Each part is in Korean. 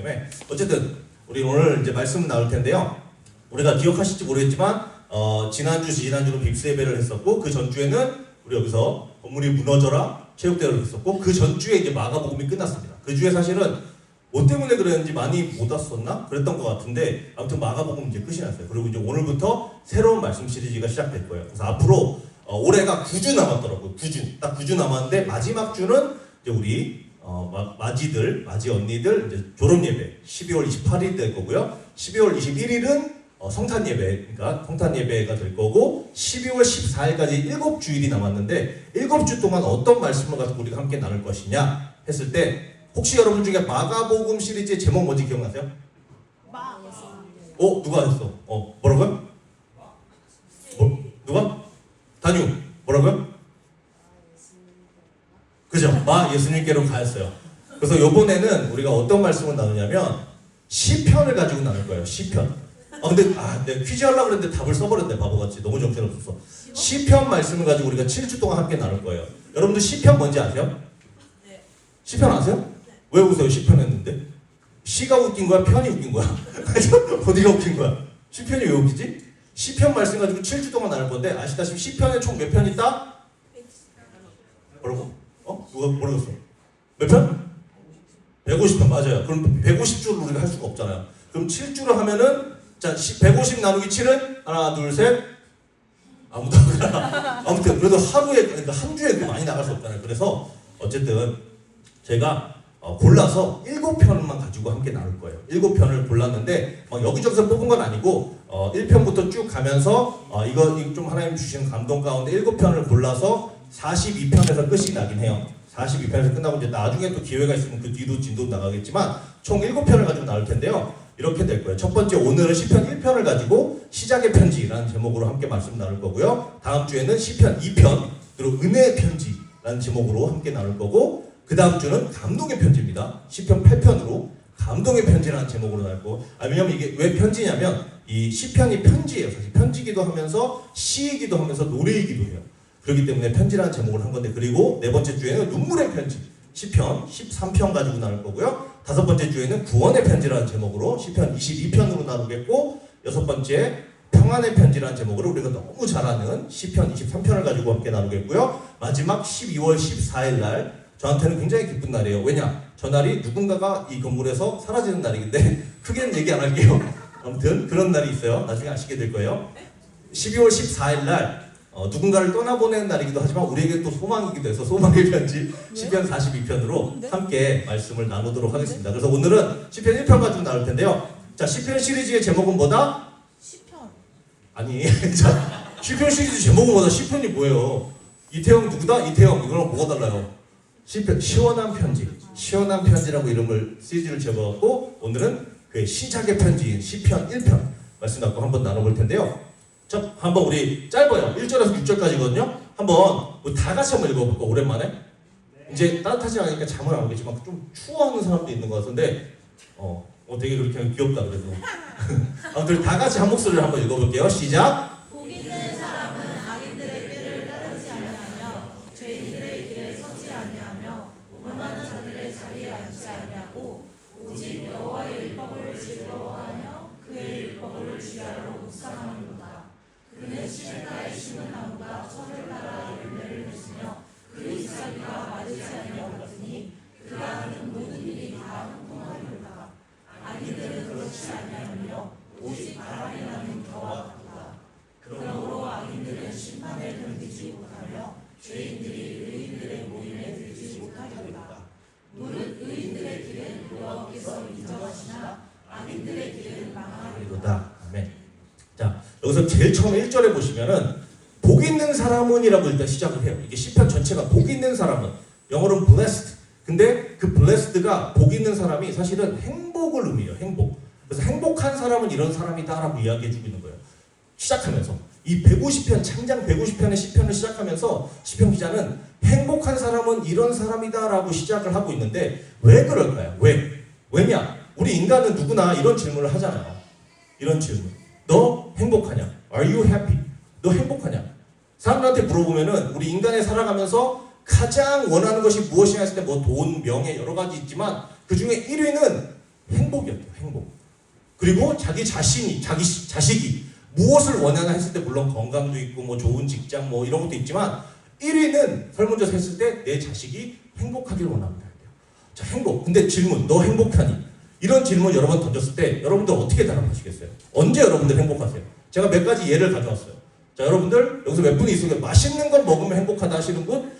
때문에 어쨌든 우리 오늘 이제 말씀 나눌 텐데요. 우리가 기억하실지 모르겠지만 지난주, 지난주는 빅스 예배를 했었고 그 전주에는 우리 여기서 건물이 무너져라 체육대회를 했었고 그 전주에 이제 마가복음이 끝났습니다. 그 주에 사실은 뭐 때문에 그랬는지 많이 못 왔었나? 그랬던 것 같은데 아무튼 마가복음 이제 끝이 났어요. 그리고 이제 오늘부터 새로운 말씀 시리즈가 시작될 거예요. 그래서 앞으로 올해가 9주 남았더라고요. 9주. 딱 9주 남았는데 마지막 주는 이제 우리 마지 언니들 이제 졸업 예배 12월 28일 될 거고요. 12월 21일은 성탄 예배, 그러니까 성탄 예배가 될 거고 12월 14일까지 7주일이 남았는데 7주 동안 어떤 말씀을 가지고 우리가 함께 나눌 것이냐 했을 때 혹시 여러분 중에 마가복음 시리즈의 제목 뭔지 기억나세요? 누가 했어? 뭐라고요? 누가? 단유 뭐라고요? 그죠? 마 예수님께로 가였어요. 그래서 이번에는 우리가 어떤 말씀을 나누냐면 시편을 가지고 나눌 거예요. 시편. 근데 내가 퀴즈 하려고 그랬는데 답을 써버렸네. 바보같이. 너무 정신없어서. 시편 말씀을 가지고 우리가 7주 동안 함께 나눌 거예요. 여러분들 시편 뭔지 아세요? 네. 시편 아세요? 네. 왜 웃어요? 시편 했는데? 시가 웃긴 거야? 편이 웃긴 거야? 어디가 웃긴 거야? 시편이 왜 웃기지? 시편 말씀 가지고 7주 동안 나눌 건데 아시다시피 시편에 총 몇 편 있다? 뭐라고? 누가 모르겠어. 몇 편? 150편 맞아요. 그럼 150주를 우리가 할 수가 없잖아요. 그럼 7주를 하면은 자 150 나누기 7은 하나 둘 셋 아무도 안 가. 아무튼 그래도 하루에 그러니까 한 주에 많이 나갈 수 없잖아요. 그래서 어쨌든 제가 골라서 7편만 가지고 함께 나눌 거예요. 7편을 골랐는데 여기저기서 뽑은 건 아니고 1편부터 쭉 가면서 이거 좀 하나님 주신 감동 가운데 7편을 골라서 42편에서 끝이 나긴 해요. 42편에서 끝나고 이제 나중에 또 기회가 있으면 그 뒤로 진도 나가겠지만 총 7편을 가지고 나올 텐데요. 이렇게 될 거예요. 첫 번째 오늘은 시편 1편을 가지고 시작의 편지라는 제목으로 함께 말씀 나눌 거고요. 다음 주에는 시편 2편 그리고 은혜의 편지라는 제목으로 함께 나눌 거고 그 다음 주는 감동의 편지입니다. 시편 8편으로 감동의 편지라는 제목으로 나눌 거고 왜냐면 이게 왜 편지냐면 이 시편이 편지예요. 사실 편지기도 하면서 시이기도 하면서 노래이기도 해요. 그렇기 때문에 편지라는 제목을 한 건데 그리고 네 번째 주에는 눈물의 편지 시편 13편 가지고 나눌 거고요. 다섯 번째 주에는 구원의 편지라는 제목으로 시편 22편으로 나누겠고 여섯 번째 평안의 편지라는 제목으로 우리가 너무 잘 아는 시편 23편을 가지고 함께 나누겠고요. 마지막 12월 14일 날 저한테는 굉장히 기쁜 날이에요. 왜냐? 저 날이 누군가가 이 건물에서 사라지는 날이긴데 크게는 얘기 안 할게요. 아무튼 그런 날이 있어요. 나중에 아시게 될 거예요. 12월 14일 날 누군가를 떠나보내는 날이기도 하지만 우리에게 또 소망이기도 해서 소망의 편지 시편 42편으로 함께 말씀을 나누도록 하겠습니다. 그래서 오늘은 시편 1편 가지고 나올 텐데요. 자, 시편 시리즈의 제목은 뭐다? 시편. 아니, 자, 시편 시리즈 제목은 뭐다? 시편이 뭐예요? 이태영 누구다? 이태영 이거랑 뭐가 달라요? 시편 시원한 편지, 시원한 편지라고 이름을 시리즈를 제목하고 오늘은 그 시작의 편지인 시편 1편 말씀 갖고 한번 나눠볼 텐데요. 자, 한번 우리 짧아요. 1절에서 6절까지거든요. 한번 다 같이 한번 읽어볼까? 오랜만에. 이제 따뜻하지 않으니까 잠을 안 오겠지만 좀 추워하는 사람도 있는 것 같은데 되게 그렇게 하면 귀엽다 그래도. 아무튼 다 같이 한 목소리를 한번 읽어볼게요. 시작. 복 있는 사람은 악인들의 꾀를 따르지 아니하며 죄인들의 길에 서지 아니하며 오만한 자들의 자리에 앉지 아니하고 오직 여호와의 율법을 즐거워하며 그의 율법을 주야로 묵상하는도다. 그는 시냇가에 심은 나무가 철을 따라 열매를 맺으며 그 잎사귀가 마르지 아니하고 같으니 그가 하는 모든 일이 다 형통하리로다. 악인들은 그렇지 아니하며 오직 바람이 나는 겨와 같도다. 그러므로 악인들은 심판을 견디지 못하며 죄인들이 의인들의 모임에 들지 못하리로다. 무릇 의인들의 길은 여호와께서 인정하시나 악인들의 길은 망하리로다. 아멘. 자, 여기서 제일 처음에 1절에 보시면은 복 있는 사람은이라고 일단 시작을 해요. 이게 시편 전체가 복 있는 사람은 영어로는 blessed. 근데 그 blessed가 복 있는 사람이 사실은 행복을 의미해요. 행복. 그래서 행복한 사람은 이런 사람이다라고 이야기해주고 있는 거예요. 시작하면서 이 150편 창장 150편의 시편을 시작하면서 시편 기자는 행복한 사람은 이런 사람이다라고 시작을 하고 있는데 왜 그럴까요? 왜냐? 우리 인간은 누구나 이런 질문을 하잖아요. 이런 질문. 너 행복하냐? Are you happy? 너 행복하냐? 사람들한테 물어보면은 우리 인간에 살아가면서 가장 원하는 것이 무엇이냐 했을 때 뭐 돈, 명예 여러 가지 있지만 그 중에 1위는 행복이었대요. 행복. 그리고 자기 자식이 무엇을 원하나 했을 때 물론 건강도 있고 뭐 좋은 직장 뭐 이런 것도 있지만 1위는 설문조사 했을 때 내 자식이 행복하길 원합니다. 자, 행복. 근데 질문, 너 행복하니? 이런 질문 여러 번 던졌을 때 여러분들 어떻게 대답하시겠어요? 언제 여러분들 행복하세요? 제가 몇 가지 예를 가져왔어요. 자, 여러분들 여기서 몇 분이 있으면 맛있는 걸 먹으면 행복하다 하시는 분?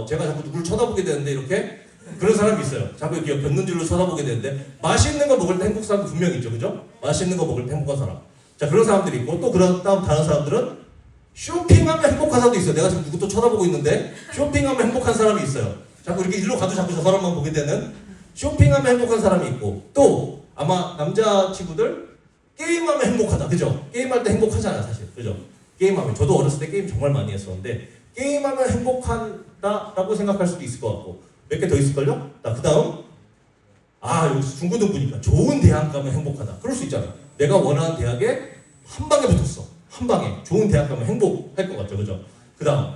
제가 자꾸 누구를 쳐다보게 되는데 이렇게 그런 사람이 있어요. 자꾸 이렇게 볕눈질로 쳐다보게 되는데 맛있는 거 먹을 때 행복한 사람 분명히 있죠, 그죠? 맛있는 거 먹을 때 행복한 사람. 자, 그런 사람들이 있고 또 그런 다음 다른 사람들은 쇼핑하면 행복한 사람도 있어요. 내가 지금 누구 또 쳐다보고 있는데 쇼핑하면 행복한 사람이 있어요. 자꾸 이렇게 일로 가도 자꾸 저 사람만 보게 되는 쇼핑하면 행복한 사람이 있고 또 아마 남자 친구들 게임하면 행복하다, 그죠? 게임할 때 행복하잖아요, 사실, 그죠? 게임하면 저도 어렸을 때 게임 정말 많이 했었는데 게임하면 행복하다라고 생각할 수도 있을 것 같고 몇 개 더 있을걸요? 자, 그 다음 여기 중고등부니까 좋은 대학 가면 행복하다. 그럴 수 있잖아요. 내가 원하는 대학에 한 방에 붙었어. 한 방에 좋은 대학 가면 행복할 것 같죠, 그죠? 그 다음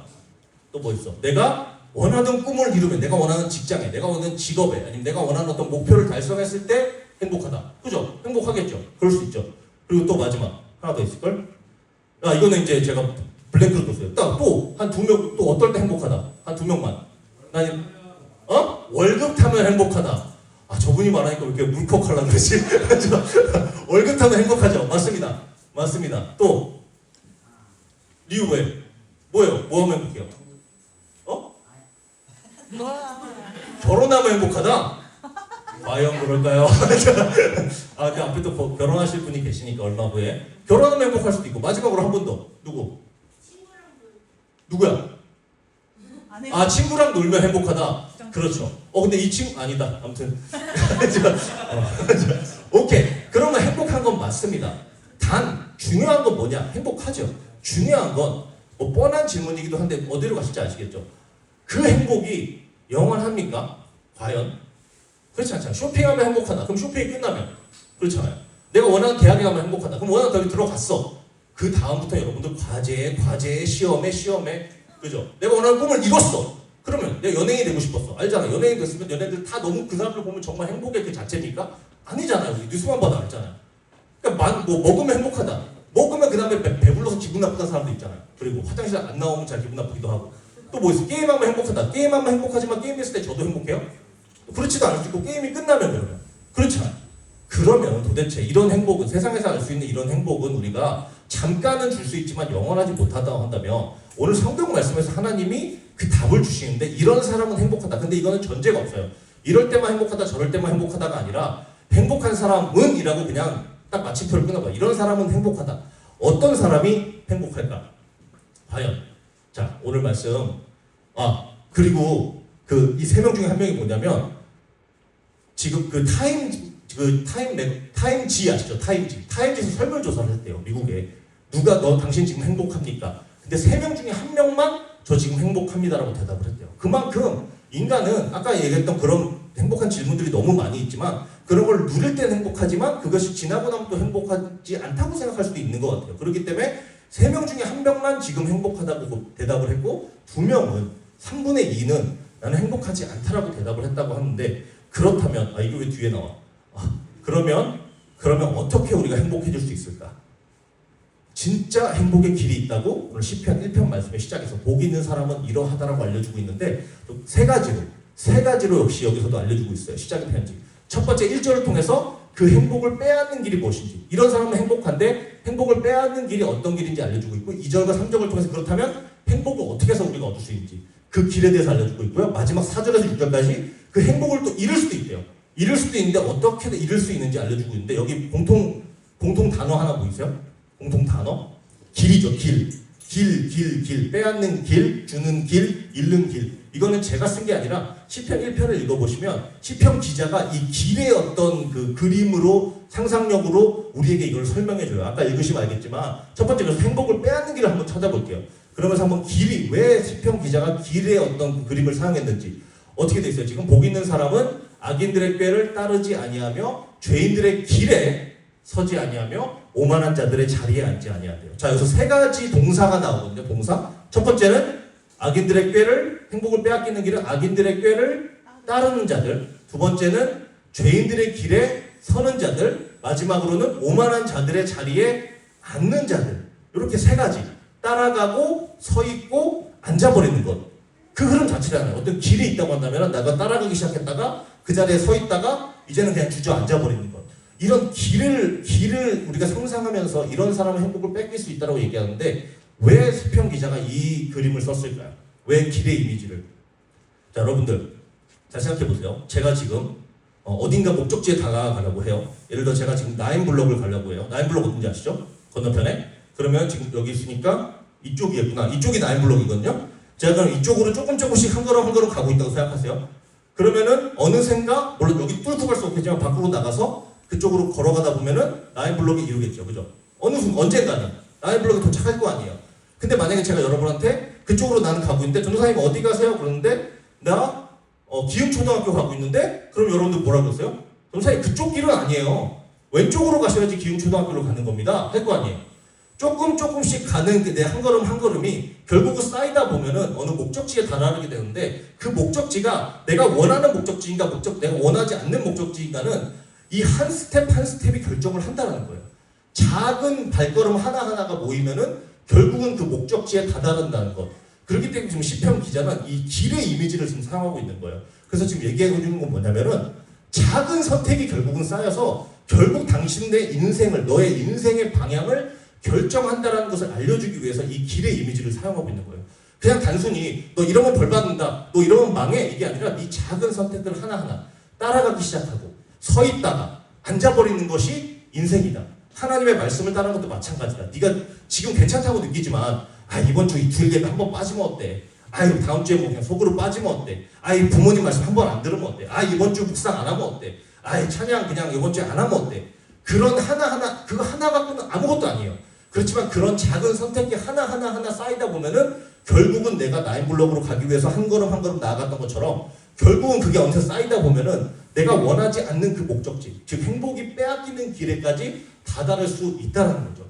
또 뭐 있어? 내가 원하던 꿈을 이루면, 내가 원하는 직장에, 내가 원하는 직업에, 아니면 내가 원하는 어떤 목표를 달성했을 때 행복하다. 그죠? 행복하겠죠? 그럴 수 있죠. 그리고 또 마지막 하나 더 있을걸? 이거는 이제 제가 블랙으로 뒀어요. 또 한 2명, 또 어떨 때 행복하다. 한 2명만. 월급 타면 행복하다. 저분이 말하니까 왜 이렇게 물컥하려고 그러지? 월급 타면 행복하죠? 맞습니다. 맞습니다. 또 리우 왜? 뭐예요? 뭐 하면 행복해요? 결혼하면 행복하다? 과연 그럴까요? 그 앞에 또 결혼하실 분이 계시니까 얼마 후에 결혼하면 행복할 수도 있고 마지막으로 한 분 더. 누구야? 친구랑 놀면 행복하다. 그렇죠. 근데 이 친구 아니다. 아무튼 오케이. 그러면 행복한 건 맞습니다. 단 중요한 건 뭐냐? 행복하죠. 중요한 건 뭐 뻔한 질문이기도 한데 어디로 가실지 아시겠죠? 그 행복이 영원합니까? 과연? 그렇지 않잖아요. 쇼핑하면 행복하다. 그럼 쇼핑이 끝나면 그렇잖아요. 내가 원하는 대학에 가면 행복하다. 그럼 원하는 대학에 들어갔어. 그 다음부터 여러분들 과제에 시험에 그죠? 내가 원하는 꿈을 이뤘어. 그러면 내가 연예인이 되고 싶었어. 알잖아. 연예인 됐으면 연예인들 다 너무 그 사람들 보면 정말 행복의 그 자체니까? 아니잖아요. 우리 뉴스만 봐도 알잖아요. 그러니까 뭐 먹으면 행복하다. 먹으면 그 다음에 배불러서 기분 나쁘다는 사람도 있잖아요. 그리고 화장실 안 나오면 잘 기분 나쁘기도 하고. 또 뭐 있어? 게임하면 행복하다. 게임하면 행복하지만 게임했을 때 저도 행복해요? 그렇지도 않을 수 있고 게임이 끝나면 그러면 그렇잖아요. 그러면 도대체 이런 행복은, 세상에서 알 수 있는 이런 행복은 우리가 잠깐은 줄 수 있지만 영원하지 못하다고 한다면 오늘 성경 말씀에서 하나님이 그 답을 주시는데 이런 사람은 행복하다. 근데 이거는 전제가 없어요. 이럴 때만 행복하다 저럴 때만 행복하다가 아니라 행복한 사람은 이라고 그냥 딱 마침표를 끊어봐. 이런 사람은 행복하다. 어떤 사람이 행복할까? 과연. 자, 오늘 말씀. 그리고 이 3명 중에 한 명이 뭐냐면 지금 타임지 아시죠? 타임지에서 설문조사를 했대요. 미국에. 당신 지금 행복합니까? 근데 3명 중에 1명만 저 지금 행복합니다라고 대답을 했대요. 그만큼 인간은 아까 얘기했던 그런 행복한 질문들이 너무 많이 있지만 그런 걸 누릴 때는 행복하지만 그것이 지나고 나면 또 행복하지 않다고 생각할 수도 있는 것 같아요. 그렇기 때문에 3명 중에 1명만 지금 행복하다고 대답을 했고 2명은 3분의 2는 나는 행복하지 않다라고 대답을 했다고 하는데 그렇다면 이게 왜 뒤에 나와? 그러면 어떻게 우리가 행복해질 수 있을까? 진짜 행복의 길이 있다고 오늘 시편 1편 말씀의 시작에서 복 있는 사람은 이러하다라고 알려주고 있는데 또 세 가지로 역시 여기서도 알려주고 있어요. 시작의 편지. 첫 번째 1절을 통해서 그 행복을 빼앗는 길이 무엇인지, 이런 사람은 행복한데 행복을 빼앗는 길이 어떤 길인지 알려주고 있고 2절과 3절을 통해서 그렇다면 행복을 어떻게 해서 우리가 얻을 수 있는지 그 길에 대해서 알려주고 있고요. 마지막 4절에서 6절까지 그 행복을 또 잃을 수도 있대요. 잃을 수도 있는데 어떻게 잃을 수 있는지 알려주고 있는데 여기 공통 단어 하나 보이세요? 공통 단어? 길이죠. 길. 빼앗는 길, 주는 길, 잃는 길. 이거는 제가 쓴 게 아니라 시편 1편을 읽어보시면 시편 기자가 이 길의 어떤 그 그림으로 상상력으로 우리에게 이걸 설명해줘요. 아까 읽으시면 알겠지만 첫 번째 그래서 행복을 빼앗는 길을 한번 찾아볼게요. 그러면서 한번 왜 시편 기자가 길의 어떤 그 그림을 사용했는지 어떻게 돼 있어요? 지금 복 있는 사람은 악인들의 꾀를 따르지 아니하며 죄인들의 길에 서지 아니하며 오만한 자들의 자리에 앉지 아니하대요. 자, 여기서 3가지 동사가 나오거든요. 동사. 첫 번째는 악인들의 꾀를, 행복을 빼앗기는 길은 악인들의 꾀를 따르는 자들. 두 번째는 죄인들의 길에 서는 자들, 마지막으로는 오만한 자들의 자리에 앉는 자들. 이렇게 세 가지. 따라가고 서 있고 앉아버리는 것. 그 흐름 자체잖아요. 어떤 길이 있다고 한다면 내가 따라가기 시작했다가 그 자리에 서 있다가 이제는 그냥 주저앉아버리는 것. 이런 길을 우리가 상상하면서 이런 사람의 행복을 뺏길 수 있다고 얘기하는데 왜 수평 기자가 이 그림을 썼을까요? 왜 길의 이미지를? 자, 여러분들 잘 생각해 보세요. 제가 지금 어딘가 목적지에 다가가려고 해요. 예를 들어 제가 지금 나인블럭을 가려고 해요. 나인블럭 어딘지 아시죠? 건너편에. 그러면 지금 여기 있으니까 이쪽이었구나. 이쪽이 나인블럭이거든요. 제가 그럼 이쪽으로 조금씩 한 걸음 한 걸음 가고 있다고 생각하세요. 그러면은 어느샌가 물론 여기 뚫고 갈 수 없겠지만 밖으로 나가서 그쪽으로 걸어가다 보면은 나인블럭이 이루겠죠. 그죠? 어느 순간 언젠가는 나인블럭에 도착할 거 아니에요. 근데 만약에 제가 여러분한테 그쪽으로 나는 가고 있는데 전도사님 어디 가세요? 그러는데 나 기흥초등학교 가고 있는데 그럼 여러분들 뭐라 그러세요? 전도사님 그쪽 길은 아니에요. 왼쪽으로 가셔야지 기흥초등학교로 가는 겁니다. 할 거 아니에요. 조금씩 가는 내 한 걸음 한 걸음이 결국은 쌓이다 보면은 어느 목적지에 달하게 되는데 그 목적지가 내가 원하는 목적지인가 내가 원하지 않는 목적지인가는 이 한 스텝 한 스텝이 결정을 한다는 거예요. 작은 발걸음 하나하나가 모이면은 결국은 그 목적지에 다다른다는 것. 그렇기 때문에 지금 시편 기자는 이 길의 이미지를 지금 사용하고 있는 거예요. 그래서 지금 얘기해 주는 건 뭐냐면은 작은 선택이 결국은 쌓여서 결국 당신의 인생을 너의 인생의 방향을 결정한다라는 것을 알려주기 위해서 이 길의 이미지를 사용하고 있는 거예요. 그냥 단순히 너 이러면 벌 받는다, 너 이러면 망해 이게 아니라 네 작은 선택들 하나하나 따라가기 시작하고 서 있다가 앉아버리는 것이 인생이다. 하나님의 말씀을 따르는 것도 마찬가지다. 네가 지금 괜찮다고 느끼지만 이번 주 이틀 예배 한번 빠지면 어때? 다음 주에 뭐 그냥 속으로 빠지면 어때? 부모님 말씀 한 번 안 들으면 어때? 이번 주 묵상 안 하면 어때? 찬양 그냥 이번 주에 안 하면 어때? 그런 하나하나 그거 하나 갖고는 아무것도 아니에요. 그렇지만 그런 작은 선택이 하나하나 쌓이다 보면은 결국은 내가 나인블럭으로 가기 위해서 한 걸음 한 걸음 나아갔던 것처럼 결국은 그게 어느새 쌓이다 보면은 내가 원하지 않는 그 목적지, 즉 행복이 빼앗기는 길에까지 다다를 수 있다는 거죠.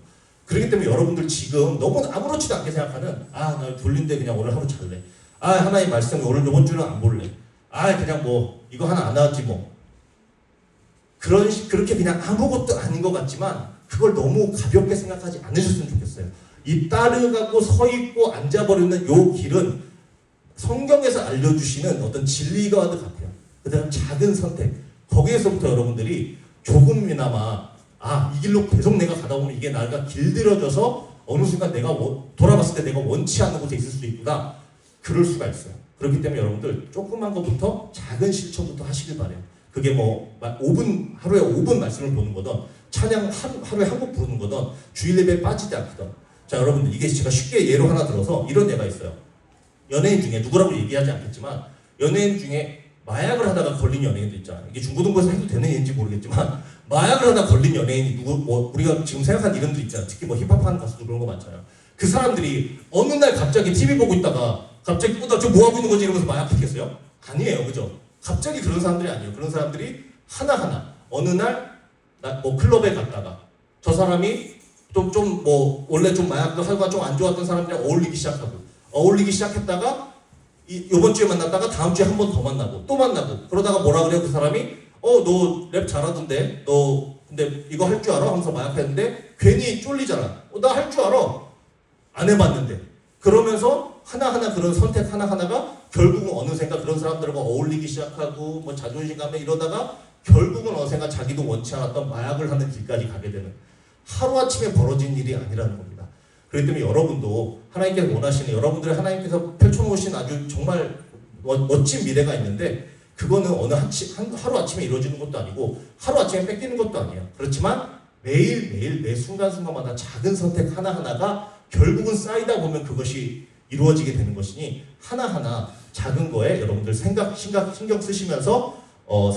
그렇기 때문에 여러분들 지금 너무 아무렇지도 않게 생각하는 나 졸린데 그냥 오늘 하루 잘래. 하나님 말씀 오늘 이번 주는 안 볼래. 그냥 뭐 이거 하나 안 나왔지 뭐. 그렇게 그냥 아무것도 아닌 것 같지만 그걸 너무 가볍게 생각하지 않으셨으면 좋겠어요. 이 따르가고 서 있고 앉아버리는 요 길은 성경에서 알려주시는 어떤 진리가 같아요. 그다음 작은 선택. 거기에서부터 여러분들이 조금이나마 이 길로 계속 내가 가다 보면 이게 나가 길들여져서 어느 순간 내가 돌아봤을 때 내가 원치 않는 곳에 있을 수도 있구나. 그럴 수가 있어요. 그렇기 때문에 여러분들 조그만 것부터 작은 실천부터 하시길 바래요. 그게 뭐 5분 하루에 5분 말씀을 보는 거든 찬양 하루에 한 곡 부르는 거든 주일 예배에 빠지지 않거든. 자, 여러분들 이게 제가 쉽게 예로 하나 들어서 이런 예가 있어요. 연예인 중에 누구라고 얘기하지 않겠지만 연예인 중에 마약을 하다가 걸린 연예인도 있잖아요. 이게 중고등부에서 해도 되는 얘기인지 모르겠지만 마약을 하다 걸린 연예인이 우리가 지금 생각한 이름들 있잖아요. 특히 뭐 힙합하는 가수들 그런 거 많잖아요. 그 사람들이 어느 날 갑자기 TV 보고 있다가 갑자기 나 지금 뭐 하고 있는 거지 이러면서 마약 피겠어요? 아니에요, 그죠? 갑자기 그런 사람들이 아니에요. 그런 사람들이 하나하나 어느 날 뭐 클럽에 갔다가 저 사람이 좀 원래 좀 마약도 하고 좀 안 좋았던 사람들이랑 어울리기 시작했다가 이번 주에 만났다가 다음 주에 한 번 더 만나고 또 만나고 그러다가 뭐라 그래요? 그 사람이 너 랩 잘하던데 너 근데 이거 할 줄 알아? 하면서 마약했는데 괜히 쫄리잖아. 나 할 줄 알아. 안 해봤는데. 그러면서 하나하나 그런 선택 하나하나가 결국은 어느샌가 그런 사람들과 어울리기 시작하고 뭐 자존심감에 이러다가 결국은 어느샌가 자기도 원치 않았던 마약을 하는 길까지 가게 되는 하루아침에 벌어진 일이 아니라는 겁니다. 그렇기 때문에 여러분도 하나님께서 원하시는 여러분들의 하나님께서 펼쳐놓으신 아주 정말 멋진 미래가 있는데 그거는 어느 하루아침에 이루어지는 것도 아니고 하루아침에 뺏기는 것도 아니에요. 그렇지만 매일매일 매 순간순간마다 작은 선택 하나하나가 결국은 쌓이다 보면 그것이 이루어지게 되는 것이니 하나하나 작은 거에 여러분들 신경 쓰시면서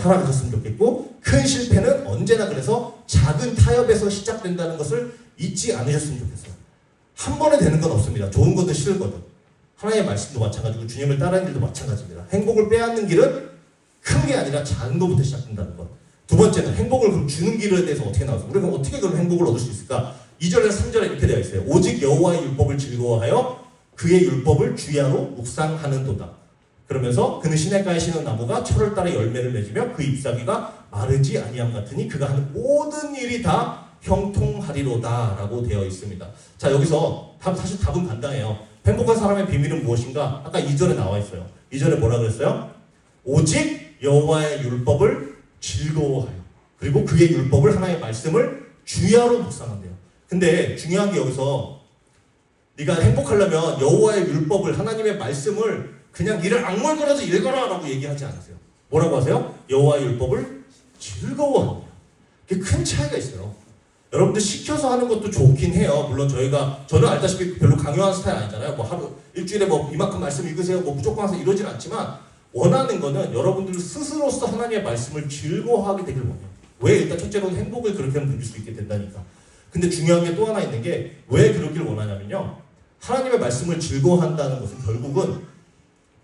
살아가셨으면 좋겠고 큰 실패는 언제나 그래서 작은 타협에서 시작된다는 것을 잊지 않으셨으면 좋겠어요. 한 번에 되는 건 없습니다. 좋은 거든 싫은 거든. 하나님의 말씀도 마찬가지고 주님을 따르는 일도 마찬가지입니다. 행복을 빼앗는 길은 큰 게 아니라 작은 것부터 시작된다는 것. 두 번째는 행복을 주는 길에 대해서 어떻게 나왔어요? 우리가 어떻게 그럼 행복을 얻을 수 있을까? 2절에서 3절에 이렇게 되어 있어요. 오직 여호와의 율법을 즐거워하여 그의 율법을 주야로 묵상하는도다. 그러면서 그는 시냇가에 심은 나무가 철을 따라 열매를 맺으며 그 잎사귀가 마르지 아니함 같으니 그가 하는 모든 일이 다 형통하리로다 라고 되어 있습니다. 자, 여기서 사실 답은 간단해요. 행복한 사람의 비밀은 무엇인가? 아까 2절에 나와 있어요. 2절에 뭐라 그랬어요? 오직 여호와의 율법을 즐거워하여 그리고 그의 율법을 하나의 말씀을 주야로 묵상한대요. 근데 중요한 게 여기서 네가 행복하려면 여호와의 율법을 하나님의 말씀을 그냥 이를 악물거려서 읽어라 라고 얘기하지 않으세요. 뭐라고 하세요? 여호와의 율법을 즐거워합니다. 그게 큰 차이가 있어요. 여러분들 시켜서 하는 것도 좋긴 해요. 물론 저는 알다시피 별로 강요하는 스타일 아니잖아요. 뭐 하루 일주일에 뭐 이만큼 말씀 읽으세요. 뭐 무조건 해서 이러진 않지만 원하는 거는 여러분들 스스로서 하나님의 말씀을 즐거워하게 되길 원해요. 왜? 일단 첫째로는 행복을 그렇게 하면 누릴 수 있게 된다니까. 근데 중요한 게 또 하나 있는 게 왜 그러길 원하냐면요. 하나님의 말씀을 즐거워한다는 것은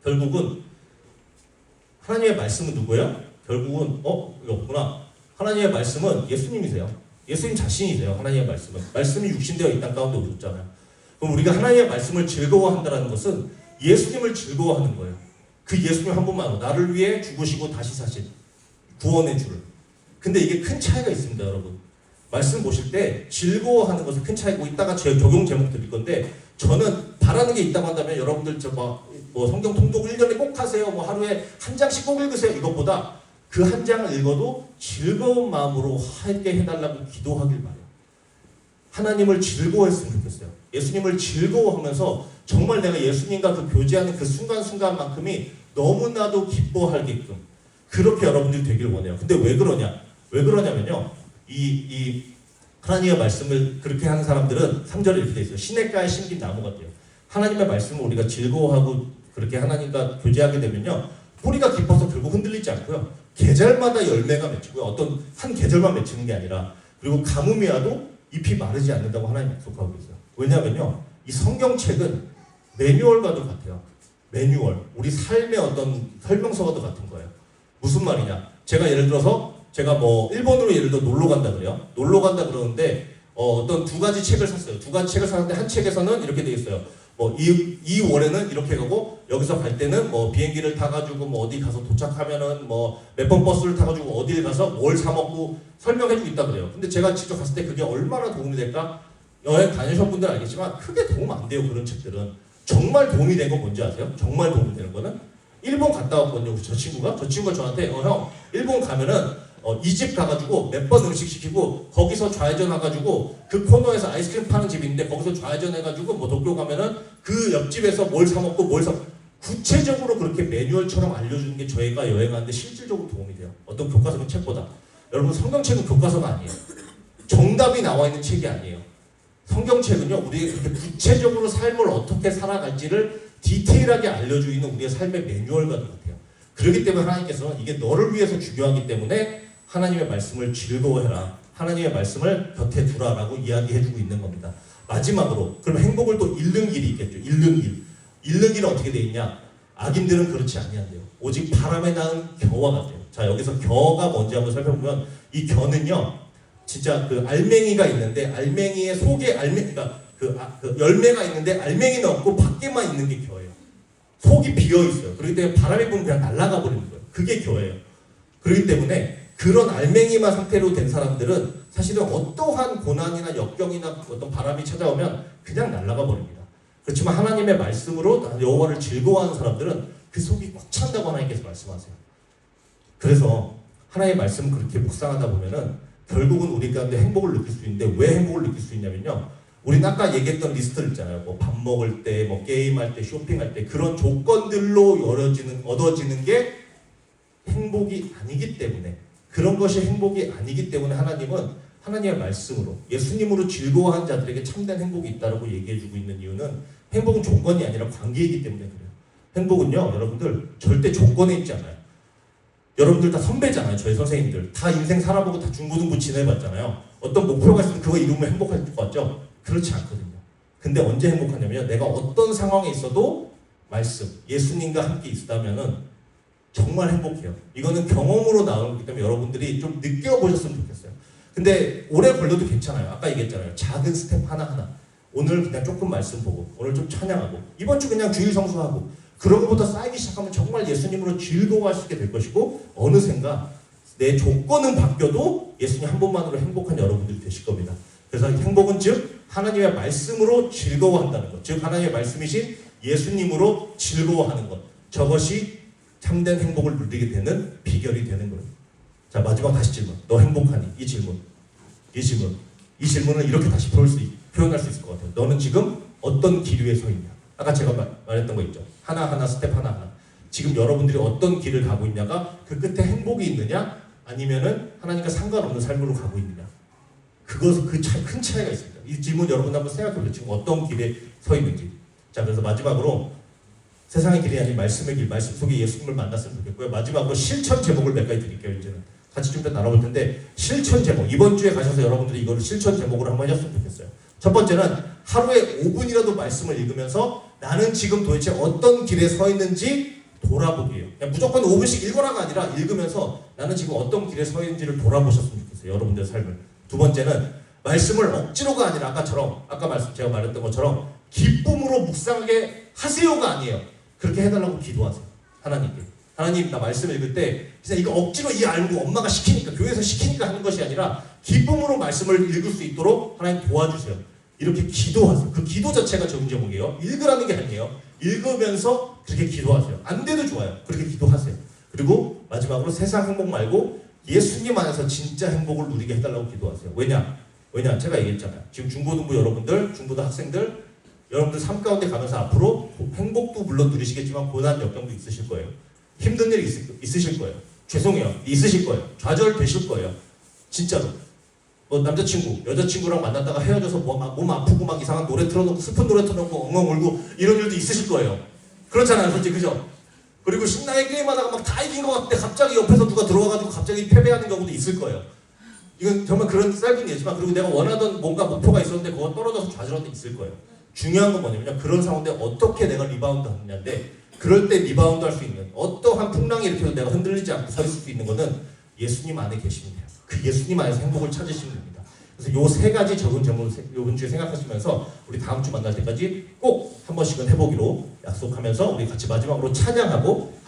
결국은 하나님의 말씀은 누구예요? 결국은 여기 없구나. 하나님의 말씀은 예수님이세요. 예수님 자신이세요. 하나님의 말씀은. 말씀이 육신되어 이 땅 가운데 오셨잖아요. 그럼 우리가 하나님의 말씀을 즐거워한다는 것은 예수님을 즐거워하는 거예요. 그 예수님 한 분만 나를 위해 죽으시고 다시 사신 구원의 주를. 근데 이게 큰 차이가 있습니다, 여러분. 말씀 보실 때 즐거워하는 것은 큰 차이고 이따가 제 적용 제목 드릴 건데 저는 바라는 게 있다고 한다면 여러분들 뭐 성경 통독 1년에 꼭 하세요. 뭐 하루에 한 장씩 꼭 읽으세요. 이것보다 그 한 장을 읽어도 즐거운 마음으로 하게 해달라고 기도하길 바래요. 하나님을 즐거워했으면 좋겠어요. 예수님을 즐거워하면서 정말 내가 예수님과 그 교제하는 그 순간순간만큼이 너무나도 기뻐하게끔 그렇게 여러분들이 되길 원해요. 근데 왜 그러냐? 왜 그러냐면요. 이 하나님의 말씀을 그렇게 하는 사람들은 3절에 이렇게 돼 있어요. 시냇가에 심긴 나무 같아요. 하나님의 말씀을 우리가 즐거워하고 그렇게 하나님과 교제하게 되면요. 뿌리가 깊어서 결국 흔들리지 않고요. 계절마다 열매가 맺히고요. 어떤 한 계절만 맺히는 게 아니라 그리고 가뭄이 와도 잎이 마르지 않는다고 하나님 약속하고 계세요. 왜냐하면요. 이 성경책은 매뉴얼과도 같아요. 매뉴얼. 우리 삶의 어떤 설명서와도 같은 거예요. 무슨 말이냐. 제가 예를 들어서 제가 뭐 일본으로 예를 들어 놀러 간다 그래요. 놀러 간다 그러는데 어떤 두 가지 책을 샀어요. 두 가지 책을 샀는데 한 책에서는 이렇게 돼 있어요. 뭐 이 월에는 이렇게 가고 여기서 갈 때는 뭐 비행기를 타가지고 뭐 어디 가서 도착하면은 뭐 몇 번 버스를 타가지고 어디를 가서 뭘 사 먹고 설명해주고 있다 그래요. 근데 제가 직접 갔을 때 그게 얼마나 도움이 될까? 여행 다니신 분들은 알겠지만 크게 도움 안 돼요. 그런 책들은. 정말 도움이 된 건 뭔지 아세요? 정말 도움이 되는 거는 일본 갔다 왔거든요. 저 친구가 저한테 형 일본 가면은 이 집 가가지고 몇 번 음식 시키고 거기서 좌회전 해가지고 그 코너에서 아이스크림 파는 집이 있는데 거기서 좌회전 해가지고 뭐 도쿄 가면은 그 옆집에서 뭘 사 먹고 뭘 사 구체적으로 그렇게 매뉴얼처럼 알려주는 게 저희가 여행하는데 실질적으로 도움이 돼요. 어떤 교과서는 책보다. 여러분 성경책은 교과서가 아니에요. 정답이 나와 있는 책이 아니에요. 성경책은요 우리의 그렇게 구체적으로 삶을 어떻게 살아갈지를 디테일하게 알려주는 우리의 삶의 매뉴얼과 같아요. 그렇기 때문에 하나님께서는 이게 너를 위해서 중요하기 때문에 하나님의 말씀을 즐거워해라. 하나님의 말씀을 곁에 두라라고 이야기해주고 있는 겁니다. 마지막으로 그럼 행복을 또 잃는 길이 있겠죠. 잃는 길. 잃는 길은 어떻게 돼 있냐? 악인들은 그렇지 아니한대요. 오직 바람에 나는 겨와 같아요. 자 여기서 겨가 뭔지 한번 살펴보면 이 겨는요. 진짜 그 알맹이가 있는데 알맹이의 속에 알맹이가 그 열매가 있는데 알맹이는 없고 밖에만 있는 게 겨예요. 속이 비어 있어요. 그렇기 때문에 바람이 불면 그냥 날아가 버리는 거예요. 그게 겨예요. 그렇기 때문에 그런 알맹이만 상태로 된 사람들은 사실은 어떠한 고난이나 역경이나 어떤 바람이 찾아오면 그냥 날아가 버립니다. 그렇지만 하나님의 말씀으로 여호와를 즐거워하는 사람들은 그 속이 꽉 찬다고 하나님께서 말씀하세요. 그래서 하나님의 말씀을 그렇게 묵상하다 보면은 결국은 우리 가운데 행복을 느낄 수 있는데 왜 행복을 느낄 수 있냐면요. 우리는 아까 얘기했던 리스트를 있잖아요. 뭐 밥 먹을 때, 뭐 게임할 때, 쇼핑할 때 그런 조건들로 얻어지는 게 행복이 아니기 때문에 그런 것이 행복이 아니기 때문에 하나님은 하나님의 말씀으로 예수님으로 즐거워한 자들에게 참된 행복이 있다고 얘기해주고 있는 이유는 행복은 조건이 아니라 관계이기 때문에 그래요. 행복은요, 여러분들 절대 조건에 있지 않아요. 여러분들 다 선배잖아요. 저희 선생님들 다 인생 살아보고 다 중고등부 지내봤잖아요. 어떤 목표가 있으면 그거 이루면 행복할 것 같죠? 그렇지 않거든요. 근데 언제 행복하냐면 내가 어떤 상황에 있어도 말씀, 예수님과 함께 있다면은 정말 행복해요. 이거는 경험으로 나오는 거기 때문에 여러분들이 좀 느껴보셨으면 좋겠어요. 근데 오래 걸려도 괜찮아요. 아까 얘기했잖아요. 작은 스텝 하나하나. 오늘 그냥 조금 말씀 보고 오늘 좀 찬양하고 이번 주 그냥 주일 성수하고 그런 것보다 쌓이기 시작하면 정말 예수님으로 즐거워하시게 될 것이고 어느샌가 내 조건은 바뀌어도 예수님 한 분만으로 행복한 여러분들이 되실 겁니다. 그래서 행복은 즉 하나님의 말씀으로 즐거워한다는 것, 즉 하나님의 말씀이신 예수님으로 즐거워하는 것, 저것이 참된 행복을 누리게 되는 비결이 되는 거예요. 자, 마지막 다시 질문. 너 행복하니? 이 질문을 이렇게 다시 표현할 수 있을 것 같아요. 너는 지금 어떤 길 위에 서 있냐? 아까 제가 말했던 거 있죠. 하나하나 스텝 하나하나. 지금 여러분들이 어떤 길을 가고 있냐가 그 끝에 행복이 있느냐 아니면은 하나님과 상관없는 삶으로 가고 있느냐. 그것은 큰 차이가 있습니다. 이 질문 여러분 한번 생각해 보세요. 지금 어떤 길에 서 있는지. 자, 그래서 마지막으로 세상의 길이 아닌 말씀의 길, 말씀 속에 예수님을 만났으면 좋겠고요. 마지막으로 실천 제목을 몇 가지 드릴게요. 이제는 같이 좀 더 나눠볼 텐데 실천 제목. 이번 주에 가셔서 여러분들이 이거를 실천 제목으로 한번 해줬으면 좋겠어요. 첫 번째는 하루에 5분이라도 말씀을 읽으면서 나는 지금 도대체 어떤 길에 서 있는지 돌아보기예요. 그냥 무조건 5분씩 읽어라가 아니라 읽으면서 나는 지금 어떤 길에 서 있는지를 돌아보셨으면 좋겠어요. 여러분들의 삶을. 두 번째는 말씀을 억지로가 아니라 제가 말했던 것처럼 기쁨으로 묵상하게 하세요가 아니에요. 그렇게 해달라고 기도하세요. 하나님께. 하나님, 나 말씀 읽을 때 진짜 이거 억지로 알고 엄마가 시키니까, 교회에서 시키니까 하는 것이 아니라 기쁨으로 말씀을 읽을 수 있도록 하나님 도와주세요. 이렇게 기도하세요. 그 기도 자체가 적은 제목이에요. 읽으라는 게 아니에요. 읽으면서 그렇게 기도하세요. 안 돼도 좋아요. 그렇게 기도하세요. 그리고 마지막으로 세상 행복 말고 예수님 안에서 진짜 행복을 누리게 해달라고 기도하세요. 왜냐? 제가 얘기했잖아요. 지금 중고등부 여러분들, 중고등 학생들, 여러분들 삶 가운데 가면서 앞으로 행복도 물론 누리시겠지만 고난 역경도 있으실 거예요. 힘든 일이 있으실 거예요. 죄송해요. 있으실 거예요. 좌절되실 거예요. 진짜로. 남자친구, 여자친구랑 만났다가 헤어져서 몸 아프고 막 이상한 노래 틀어놓고 슬픈 노래 틀어놓고 엉엉 울고 이런 일도 있으실 거예요. 그렇잖아요. 솔직히 그죠? 그리고 신나게 게임하다가 막 다 이긴 것 같은데 갑자기 옆에서 누가 들어와가지고 갑자기 패배하는 경우도 있을 거예요. 이건 정말 그런 짧은 예지만 그리고 내가 원하던 뭔가 목표가 있었는데 그거 떨어져서 좌절한 데 있을 거예요. 중요한 건 뭐냐면 그런 상황인데 어떻게 내가 리바운드 하느냐인데 그럴 때 리바운드 할 수 있는 어떠한 풍랑이 일으켜도 내가 흔들리지 않고 서 있을 수 있는 거는 예수님 안에 계시면 돼요. 그 예수님 안에서 행복을 찾으시면 됩니다. 그래서 요 세 가지 적은 점을 이번 주에 생각하시면서 우리 다음 주 만날 때까지 꼭 한 번씩은 해보기로 약속하면서 우리 같이 마지막으로 찬양하고